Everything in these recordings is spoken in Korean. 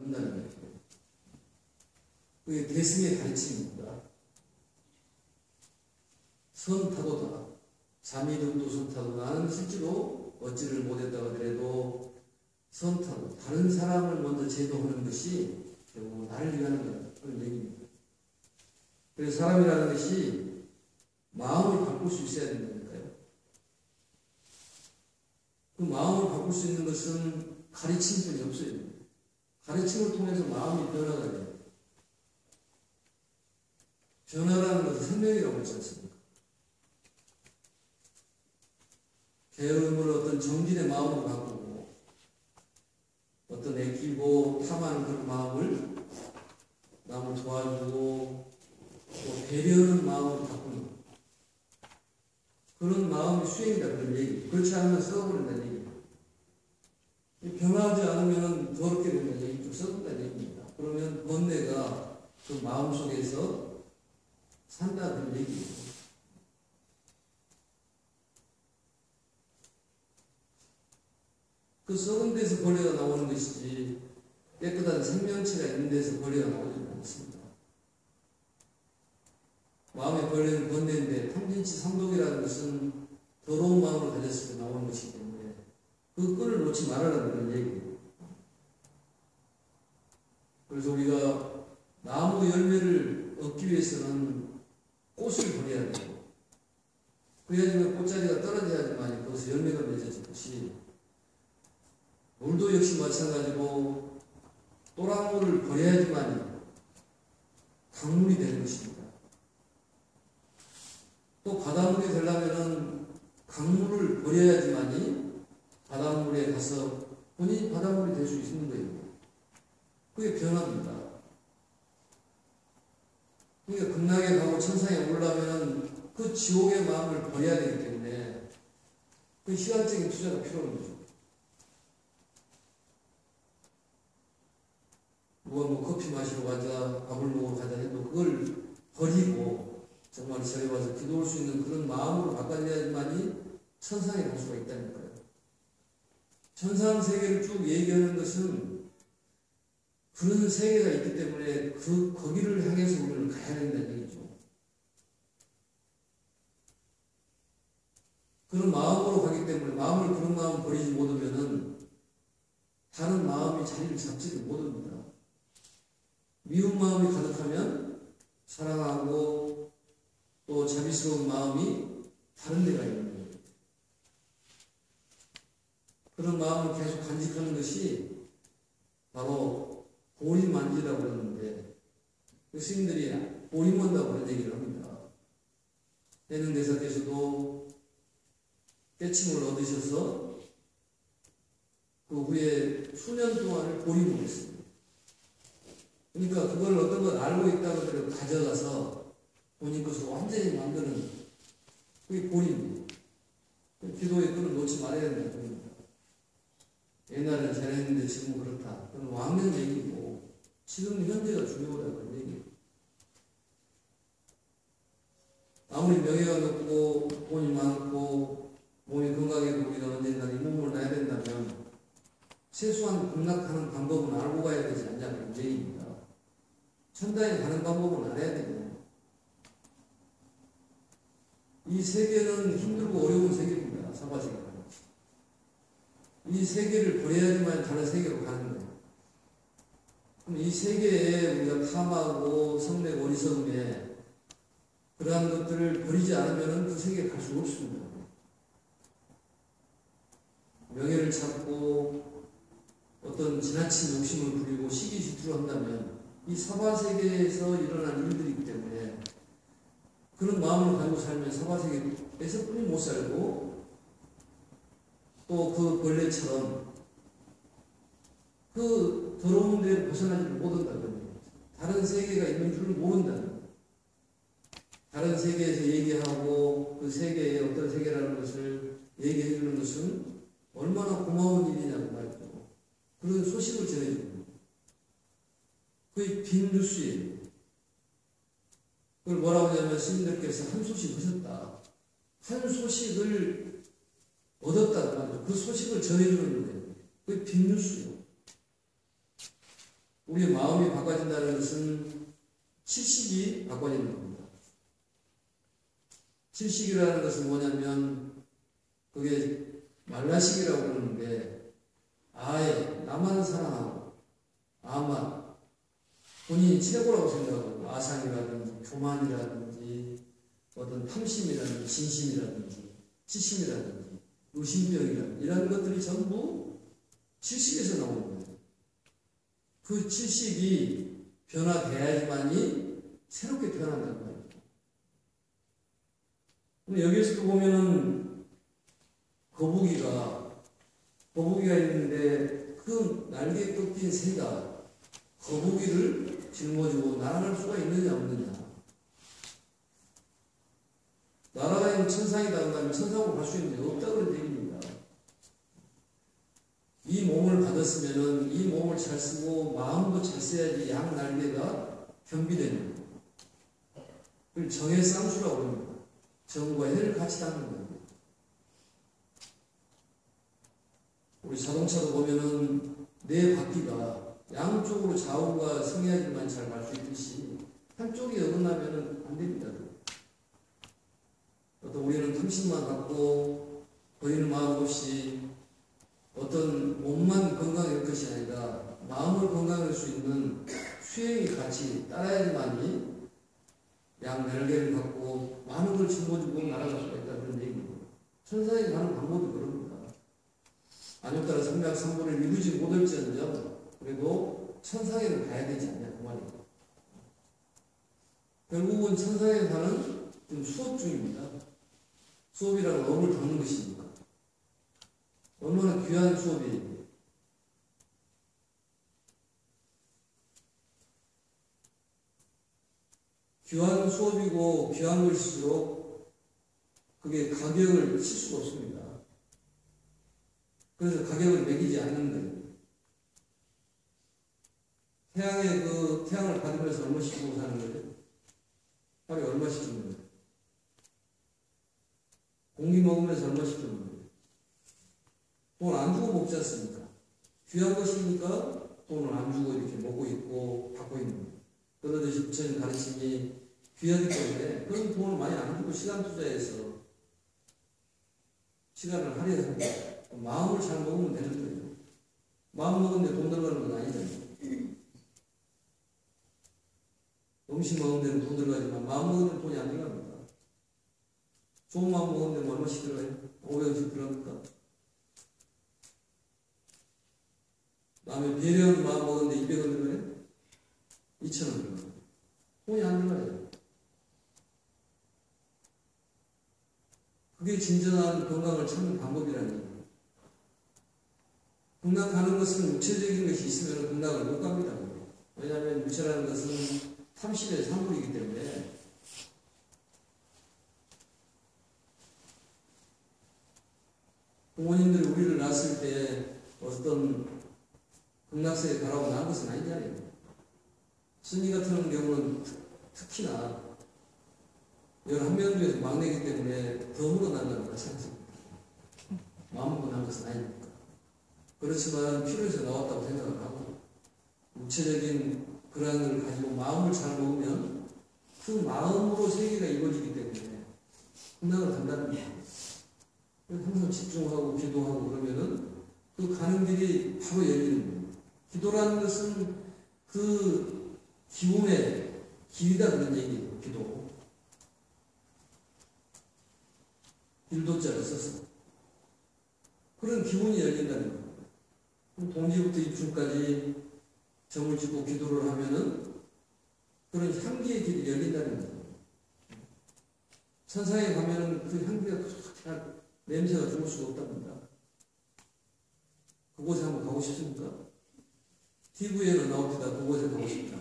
한다는 거예요. 그게 대승의 가르침입니다. 선타도다. 자미등도 선타도. 나는 실제로 얻지를 못했다고 하더라도 선타도. 다른 사람을 먼저 제도하는 것이 결국 나를 위하는 그런 얘기입니다. 그래서 사람이라는 것이 마음을 바꿀 수 있어야 된다니까요. 그 마음을 바꿀 수 있는 것은 가르침뿐이 없어요. 가르침을 통해서 마음이 변화가 돼요. 변화라는 것은 생명이라고 했지 않습니까? 게으름을 어떤 정진의 마음으로 바꾸고 어떤 애끼고 탐하는 그런 마음을 남을 도와주고 또 배려하는 마음으로 바꾸는 것. 그런 마음이 수행이다 그런 얘기. 그렇지 않으면 썩어버린다는 얘기. 변화하지 않으면 더럽게 된다는 얘기. 썩는다는 얘기입니다. 그러면 번뇌가 그 마음 속에서 산다 그런 얘기예요. 그 썩은 데서 벌레가 나오는 것이지 깨끗한 생명체가 있는 데서 벌레가 나오지 않습니다. 마음의 벌레는 번뇌인데 탐진치 상독이라는 것은 더러운 마음을 가졌을 때 나오는 것이기 때문에 그 끈을 놓지 말아라는 그런 얘기예요. 그래서 우리가 나무 열매를 얻기 위해서는 꽃을 버려야 되고 그래야지만 꽃자리가 떨어져야지만 거기서 열매가 맺어질 것이 물도 역시 마찬가지고 또랑물을 버려야지만 강물이 되는 것입니다. 또 바닷물이 되려면 강물을 버려야지만이 바닷물에 가서 본인이 바닷물이 될 수 있는 거예요. 그게 변화입니다. 그러니까 극락에 가고 천상에 오르려면 그 지옥의 마음을 버려야 되기 때문에 그 시간적인 투자가 필요한 거죠. 누가 커피 마시러 가자, 밥을 먹으러 가자 해도 그걸 버리고 정말 절에 와서 기도할 수 있는 그런 마음으로 바꿔야지만이 천상에 갈 수가 있다니까요. 천상 세계를 쭉 얘기하는 것은 그런 세계가 있기 때문에 거기를 향해서 우리는 가야 된다는 얘기죠. 그런 마음으로 가기 때문에 그런 마음 버리지 못하면은 다른 마음이 자리를 잡지를 못합니다. 미운 마음이 가득하면 사랑하고 또 자비스러운 마음이 다른 데가 있는 거예요. 그런 마음을 계속 간직하는 것이 바로 보림만지라고 그러는데 그 스님들이 보림한다고 그런 얘기를 합니다. 해능대사께서도 깨침을 얻으셔서 그 후에 수년 동안을 보림을 했습니다. 그러니까 그걸 어떤 걸 알고 있다고 하더라도 가져가서 본인 것으로 완전히 만드는 그게 보림입니다. 기도의 끈을 놓지 말아야 된다는 겁니다. 옛날에는 잘했는데 지금은 그렇다. 그건 왕년 얘기고 지금 현재가 중요하다는 얘기예요. 아무리 명예가 높고 돈이 많고 몸이 건강해도 우리가 언젠가 이 몸을 놔야 된다면 최소한 극락하는 방법은 알고 가야 되지 않냐는 얘기입니다. 천당에 가는 방법은 알아야 되고 이 세계는 힘들고 어려운 세계입니다. 사바세계는. 이 세계를 버려야지만 다른 세계로 가는 거예요. 그럼 이 세계에 우리가 탐하고 성내 어리석음에 그러한 것들을 버리지 않으면 그 세계에 갈 수 없습니다. 명예를 찾고 어떤 지나친 욕심을 부리고 시기 질투를 한다면 이 사바세계에서 일어난 일들이기 때문에 그런 마음을 가지고 살면 사바세계에서 뿐이 못 살고 또 그 벌레처럼 그 더러운 데를 벗어나지를 못한다는 거예요. 다른 세계가 있는 줄을 모른다는 거예요. 다른 세계에서 얘기하고 그 세계의 어떤 세계라는 것을 얘기해 주는 것은 얼마나 고마운 일이냐고 말이죠. 그런 소식을 전해주는 거예요. 그게 빈 뉴스예요. 그걸 뭐라고 하냐면 스님들께서 한 소식 하셨다. 한 소식을 얻었다고 말이죠. 그 소식을 전해주는 거예요. 그게 빈 뉴스예요. 우리의 마음이 바꿔진다는 것은 칠식이 바꿔지는 겁니다. 칠식이라는 것은 뭐냐면 그게 말라식이라고 그러는데 아예 나만 사랑하고 아만 본인이 최고라고 생각하고 아상이라든지 교만이라든지 어떤 탐심이라든지 진심이라든지 치심이라든지 의심병이라든지 이런 것들이 전부 칠식에서 나오는 거예요. 그 칠식이 변화돼야지만이 새롭게 태어난다는 거예요. 여기에서도 보면은 거북이가 있는데 그 날개 꺾인 새가 거북이를 짊어지고 날아갈 수가 있느냐 없느냐. 날아가 있는 천상이다 한다면 천상으로 갈 수 있는데 없다고 그런 얘기입니다. 이 몸을 받았으면은 이 몸을 잘 쓰고 마음도 잘 써야지 양 날개가 겸비되는 거예요. 그걸 정의 쌍수라고 합니다. 정과 해를 같이 담는 거예요. 우리 자동차도 보면은 네 바퀴가 양쪽으로 좌우가 성해야지만 잘 갈 수 있듯이 한쪽이 어긋나면은 안 됩니다. 어떤 우리는 탐심만 갖고 보이는 마음 없이 어떤 몸만 건강할 것이 아니라 마음을 건강할 수 있는 수행이 같이 따라야지만이 양 날개를 갖고 많은 걸 짊어지고 날아갈 수가 있다 그런 얘기입니다. 천상에 가는 방법이 그럽니다. 아니었다라 삼백삼보를 이루지 못할지언정 그래도 천상에는 가야 되지 않냐 그 말이에요. 결국은 천상에 가는 좀 수업 중입니다. 수업이라는 업을 담는 것이니까 얼마나 귀한 수업이에요. 귀한 수업이고 귀한 것일수록 그게 가격을 칠 수가 없습니다. 그래서 가격을 매기지 않는 거예요. 태양을 받으면서 얼마씩 주고 사는 거예요? 하루에 얼마씩 주는 거예요? 공기 먹으면서 얼마씩 주는 거예요? 돈 안 주고 먹지 않습니까? 귀한 것이니까 돈을 안 주고 이렇게 먹고 있고 받고 있는 거예요. 그러듯이 부처님 가르침이 귀하기 때문에 그런 돈을 많이 안 주고 시간 투자해서 시간을 할애하는 거예요. 마음을 잘 먹으면 되는 거예요. 마음 먹는데 돈 들어가는 건 아니잖아요. 음식 먹는 데는 돈 들어가지만 마음 먹는 데는 돈이 안 들어갑니다. 좋은 마음 먹는 데는 얼마씩 들어가요? 500원씩 들어갑니까? 다음에 배려한 마음 먹는데 200원 들어가요? 2,000원 들어가요. 돈이 안 들어가요. 그게 진정한 건강을 찾는 방법이라는 거예요. 건강 가는 것은 육체적인 것이 있으면 건강을 못 갑니다. 왜냐하면 육체라는 것은 30의 3분이기 때문에 부모님들이 우리를 낳았을 때 어떤 극락세에 가라고 낳은 것은 아니잖아요. 스님 같은 경우는 특히나 11명 중에서 막내이기 때문에 덤으로 낳는다는 것이 않습니다. 마음으로 낳은 것은 아니니까. 그렇지만 필요해서 나왔다고 생각을 하고 육체적인 그러한 걸 가지고 마음을 잘 먹으면 그 마음으로 세계가 이루어지기 때문에 끝나을 간다는 거예요. 항상 집중하고 기도하고 그러면은 그 가는 길이 바로 열리는 거예요. 기도라는 것은 그 기운의 길이다 그런 얘기예요. 기도. 일도자를 써서 그런 기운이 열린다는 거예요. 동지부터 입춘까지 점을 짓고 기도를 하면은 그런 향기의 길이 열린다는 거예요. 천상에 가면은 그 향기가 잘 냄새가 좋을 수가 없답니다. 그곳에 한번 가고 싶습니까? TV에는 나옵니다. 그곳에 가고 싶다.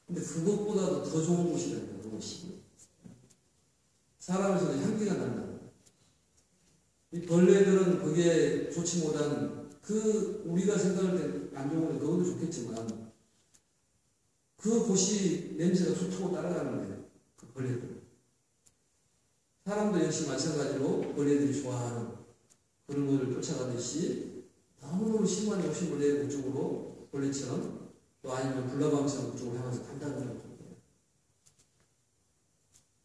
근데 그것보다도 더 좋은 곳이라니까, 그곳이. 사람에서도 향기가 난다. 이 벌레들은 그게 좋지 못한 우리가 생각할 때 안 좋은 건 그것도 좋겠지만 그곳이 냄새가 좋다고 따라가는 거예요. 그 벌레들. 사람도 역시 마찬가지로 벌레들이 좋아하는 그런 것을 쫓아가듯이 너무너무 심한 욕심을 내고 그쪽으로 벌레처럼 또 아니면 불나방처럼 그쪽으로 향해서 간다는 거예요.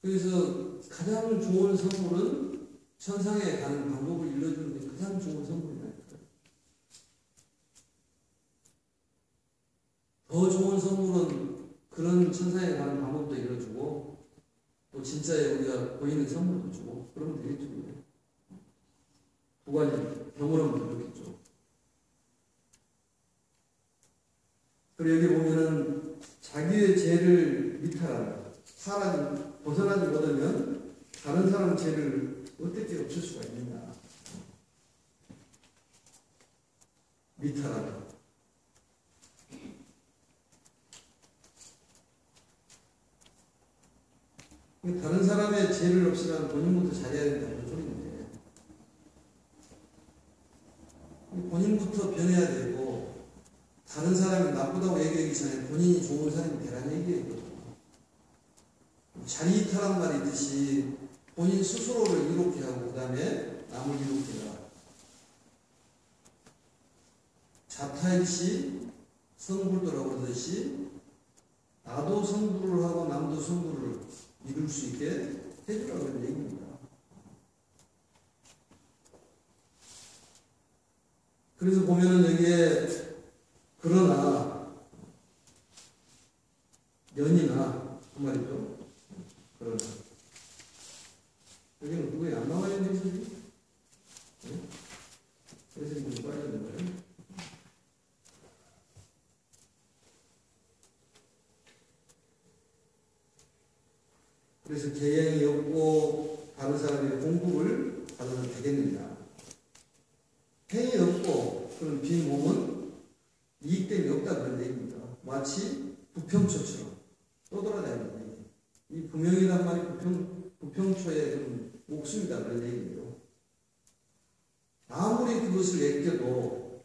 그래서 가장 좋은 선물은 천상에 가는 방법을 일러주는 게 가장 좋은 선물이라니까요. 더 좋은 선물은 그런 천상에 가는 방법도 일러주고 또 진짜에 우리가 보이는 선물도 주고 그러면 되겠죠. 두 가지 경험은 그렇겠죠. 그리고 여기 보면은 자기의 죄를 미탈하라. 사람이 벗어나지 못하면 다른 사람 죄를 어떻게 없앨 수가 있느냐. 미탈하라. 다른 사람의 죄를 없애려면 본인부터 잘해야 된다는 소리인데 본인부터 변해야 되고 다른 사람이 나쁘다고 얘기하기 전에 본인이 좋은 사람이 되라는 얘기예요. 자리 이탈한 말이 있듯이 본인 스스로를 이롭게 하고 그 다음에 남을 이롭게 해라. 자타일시 성불도라고 그러듯이 나도 성불을 하고 남도 성불을 이룰 수 있게 해주라고 하는 얘기입니다. 그래서 보면은 여기에 그러나 연이나 그 말이죠. 그러나 여기는 그거에 안 나와 있는 해석이? 네? 해석이 좀 빠져야 되나요? 그래서 계양이 없고 다른 사람의 공급을 받아도 되겠느냐. 행이 없고 그런 빈 몸은 이익됨이 없다 그런 얘기입니다. 마치 부평초처럼 떠돌아다니는 얘기. 이 부명이란 말이 부평초의 그런 목숨이다 그런 얘기예요. 아무리 그것을 애껴도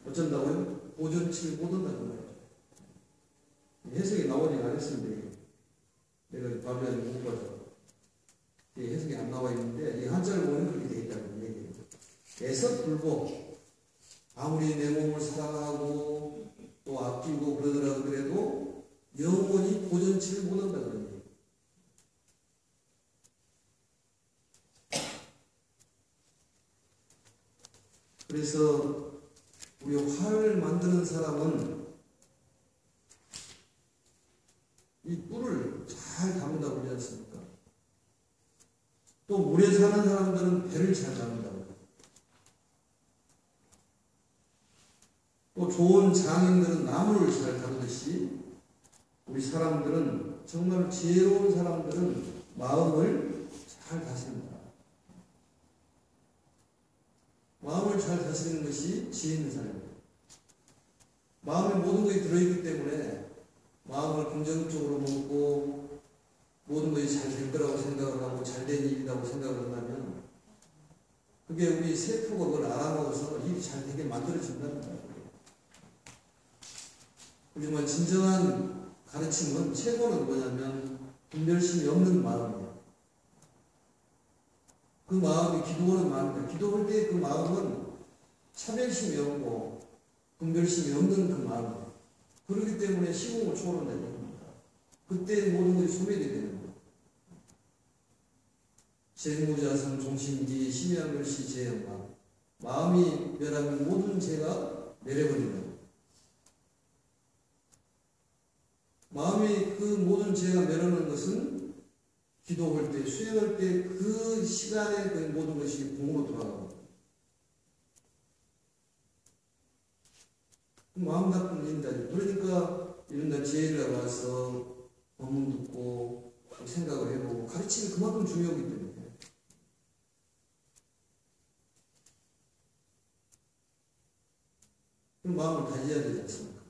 어쩐다고요? 보존치를 못한다는 말이죠. 해석이 나오진 않았습니다. 내가 바비안을 못 봐서 해석이 안 나와 있는데 이 한자를 보면 그렇게 되어 있다는 얘기예요. 애석불복 아무리 내 몸을 사랑하고 또 아끼고 그러더라 그래도 영원히 보존치를 못한다 그런 얘기예요. 그래서 우리 활을 만드는 사람은 이 뿔을 잘 다문다고 그러지 않습니까? 또 물에 사는 사람들은 배를 잘 다문다고. 또 좋은 장인들은 나무를 잘 다루듯이 우리 사람들은 정말 지혜로운 사람들은 마음을 잘 다스린다. 마음을 잘 다스리는 것이 지혜 있는 사람입니다. 마음에 모든 것이 들어있기 때문에 마음을 긍정적으로 먹고 모든 것이 잘 될 거라고 생각을 하고 잘된 일이라고 생각을 한다면 그게 우리 세포가 그걸 알아먹어서 일이 잘 되게 만들어진다는 거예요. 하지만 진정한 가르침은 최고는 뭐냐면 분별심이 없는 마음이에요. 그 마음이 기도하는 마음입니다. 기도할 때 그 마음은 차별심이 없고 분별심이 없는 그 마음이에요. 그렇기 때문에 시공을 초월한다는 얘기입니다. 그때 모든 것이 소멸이 되는 거예요. 재무자성 종신기 심의한 것이 죄영망. 마음이 멸하면 모든 죄가 멸해버린다. 마음이 그 모든 죄가 멸하는 것은 기도할 때, 수행할 때 그 시간에 그 모든 것이 공으로 돌아가고 마음 나쁜 일이다. 그러니까 이런 날 제일을 와서 법문 듣고 생각을 해보고 가르침이 그만큼 중요하기 때문에 그 마음을 다져야 되지 않습니까?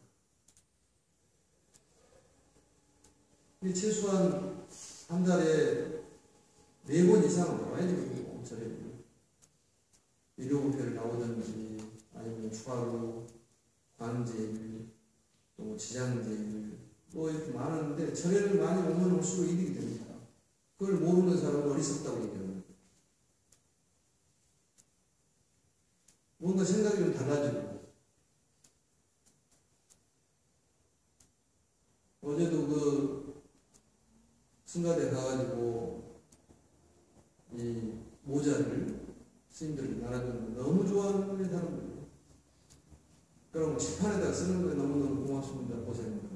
최소한 한 달에 4번 이상은 나와야 되거든요. 저희 일요일에 나오든지 아니면 추가로 관제일, 또 지장제일, 또 이렇게 많은데 절에를 많이 오면 올수록 이득이 됩니다. 그걸 모르는 사람은 어리석다고 얘기합니다. 뭔가 생각이 좀 달라지고 어제도 그 승가대 가가지고 이 모자를 스님들이 나눠줬는데 너무 좋아하는 사람들이. 그럼 칠판에다 쓰는 거에 너무너무 고맙습니다. 보살님.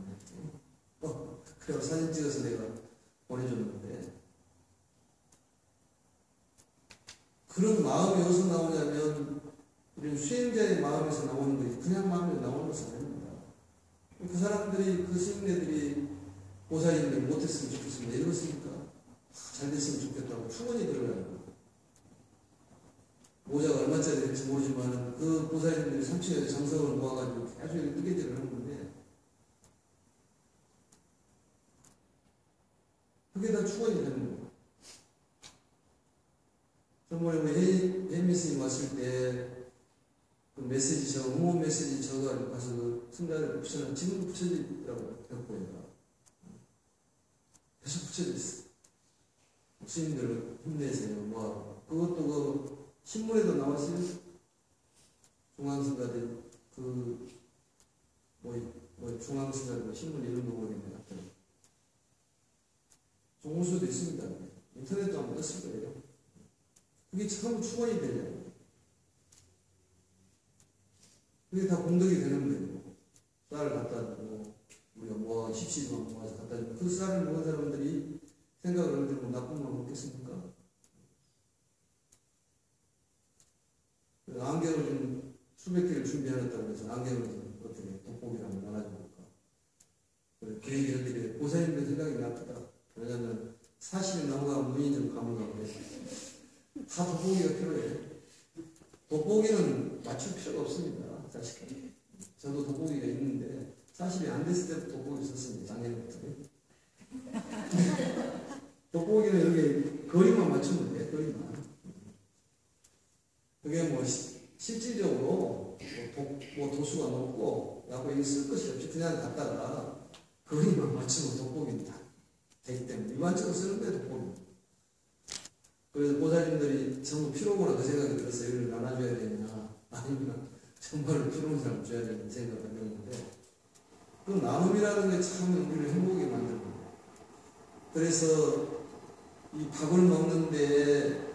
그래서 사진 찍어서 내가 보내줬는데, 그런 마음이 어디서 나오냐면 이런 수행자의 마음에서 나오는 거지 그냥 마음에서 나오는 것은 아닙니다. 그 사람들이, 그 스님네들이 보살님들 못했으면 좋겠습니다. 이렇습니까? 잘 됐으면 좋겠다고 축원이 들어가요. 모자가 얼마짜리 될지 모르지만 그 보살님들이 3층에서 정성을 모아가지고 계속 뜨개질을 하는 건데, 그게 다 축원이 되는 거예요. 정말 우리 혜미 스님 왔을 때 그 메시지 응원 메시지 적어가지고 가서 그 승가를 붙여놔. 지금도 붙여져 있더라고요. 벽보에다. 계속 붙여져 있어. 스님들 힘내세요. 뭐 그것도 그 신문에도 나왔어요. 중앙승가대 중앙승가대 신문 이름도 모르겠네. 종무소도 있습니다. 인터넷도 한번 떴을 거예요. 그게 참 축원이 되잖아요. 그게 다 공덕이 되는 거예요. 쌀을 갖다 주고, 우리가 뭐, 십시만 모아서 갖다 주고, 그 쌀을 먹은 사람들이 생각을 하는데 뭐 나쁜 말 먹겠습니까? 안경을 좀 수백 개를 준비해놨다고 해서 안경을 좀 어떻게 돋보기를 한번 나눠줄까. 그 얘기를 보살님들 생각이 나쁘다. 왜냐면 40일 나무가 무인점 가문가고 다 돋보기가 필요해. 돋보기는 맞출 필요가 없습니다. 사실 저도 돋보기가 있는데 40이 안 됐을 때부터 돋보기 썼습니다. 작년부터. 돋보기는 이렇게 거리만 맞추면 돼. 거리만. 그게 뭐 실질적으로 도수가 높고 야구 이거 쓸 것이 없이 그냥 갖다가 거리만 맞추면 돋보기는 다 되기 때문에 일반적으로 쓰는 게 돋보기. 그래서 보살님들이 전부 필요구나 그 생각이 들었어요. 이걸 나눠줘야 되냐 아니면 정말로 필요한 사람 줘야 되는 생각을 했는데, 그 나눔이라는 게 참 우리를 행복하게 만드는 거예요. 그래서 이 밥을 먹는데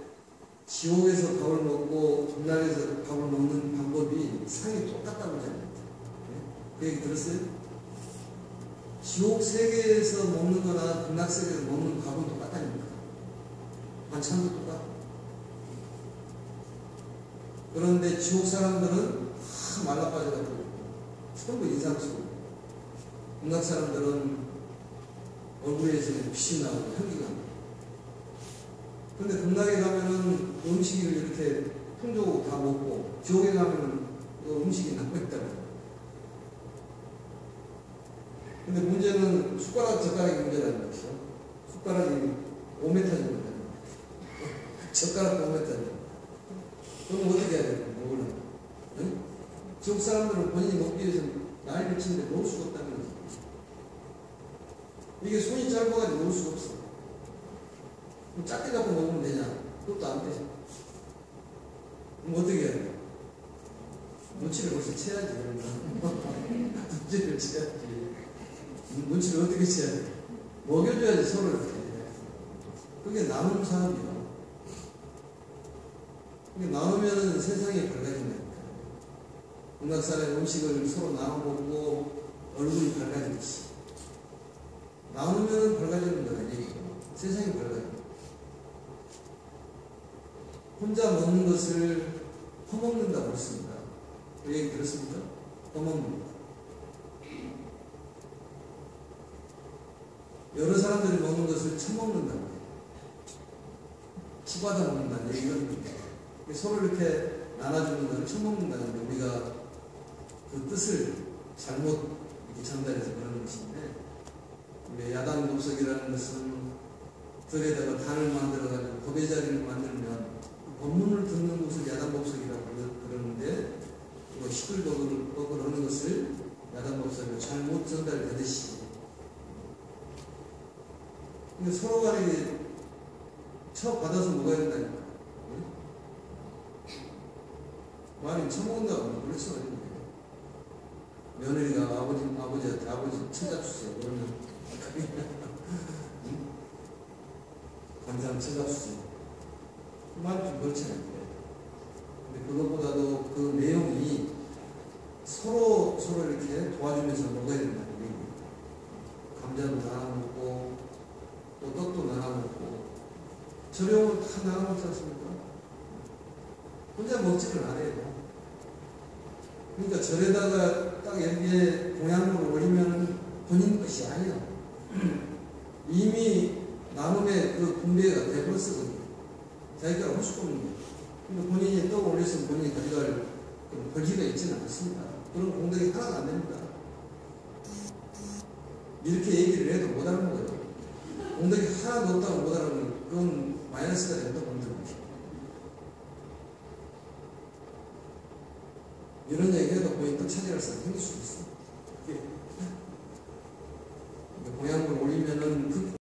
지옥에서 밥을 먹고 극락에서 밥을 먹는 방법이 상이 똑같다고 하잖아요. 그 얘기 들었어요? 지옥 세계에서 먹는 거나 극락 세계에서 먹는 밥은 똑같다니까. 반찬도 똑같고. 그런데 지옥 사람들은 다 말라빠져가지고 전부 인상 쓰고, 극락 사람들은 얼굴에서 빛이 나고 향기가 나고. 근데 극락에 가면은 음식을 이렇게 풍족하고 다 먹고, 지옥에 가면은 음식이 남아있다고. 근데 문제는 숟가락, 젓가락이 문제라는 거죠. 숟가락이 5m 정도 되는 거예요. 젓가락도 5m 정도. 그럼 어떻게 해야 돼요? 먹으려면. 응? 지옥 사람들은 본인이 먹기 위해서 나이를 치는데 먹을 수가 없다는 거죠. 이게 손이 짧아가지고 먹을 수가 없어. 그럼 작게 잡고 먹으면 되냐? 그것도 안 되죠. 그럼 어떻게 해야 돼요? 눈치를 벌써 채야지. 눈치를 채야지. 눈치를 어떻게 채야 돼? 먹여줘야지, 서로 이렇게. 그게 나눔 사업이야. 그게 나누면 세상이 밝아진다니까. 극락 사람의 음식을 서로 나눠 먹고 얼굴이 밝아지듯이. 나누면 밝아지는 거야, 얘기가. 세상이 밝아져. 혼자 먹는 것을 퍼먹는다고 했습니다. 그 얘기 들었습니까? 퍼먹는 거. 여러 사람들이 먹는 것을 처먹는다고 해요. 치받아 먹는다는 얘기거든요. 서로 이렇게 나눠주는 것을 처먹는다는데, 우리가 그 뜻을 잘못 이렇게 전달해서 그러는 것인데, 우리 야단 독석이라는 것은 들에다가 단을 만들어가지고 법의 자리를 만들면 법문을 듣는 곳을 야단 독석이라고 그러는데, 시끌벅을 하는 것을 야단 독석으로 잘못 전달되듯이, 근데 서로 간에 처받아서 먹어야 된다니까. 응? 많이 처먹는다고 그럴 수가 있는데. 며느리가 아버지한테 아버지 친잡수세요. 그러면 응? 관장 친잡수세요. 그 말이 좀 그렇잖아요. 근데 그것보다도 그 내용이 서로 이렇게 도와주면서 먹어야 된다는 얘기예요. 감자도 나눠 먹고 또 떡도 나눠 먹고 저녁을 다 나눠 먹지 않습니까? 혼자 먹지를 않아요. 그러니까 절에다가 딱 여기에 공양물을 올리면 본인 것이 아니야. 이미 나눔의 그 분배가 돼버렸거든요. 자기가 할 수가 없는 거예요. 근데 본인이 떡 올렸으면 본인이 가져갈 벌기가 있지는 않습니다. 그런 공덕이 하나도 안 됩니다. 이렇게 얘기를 해도 못 알아먹어요. 공덕이 하나도 없다고 못 알아먹으면 그건 마이너스가 된다 공덕이. 이런 얘기해도 거의 또 차지할 사람 생길 수 있어. 공양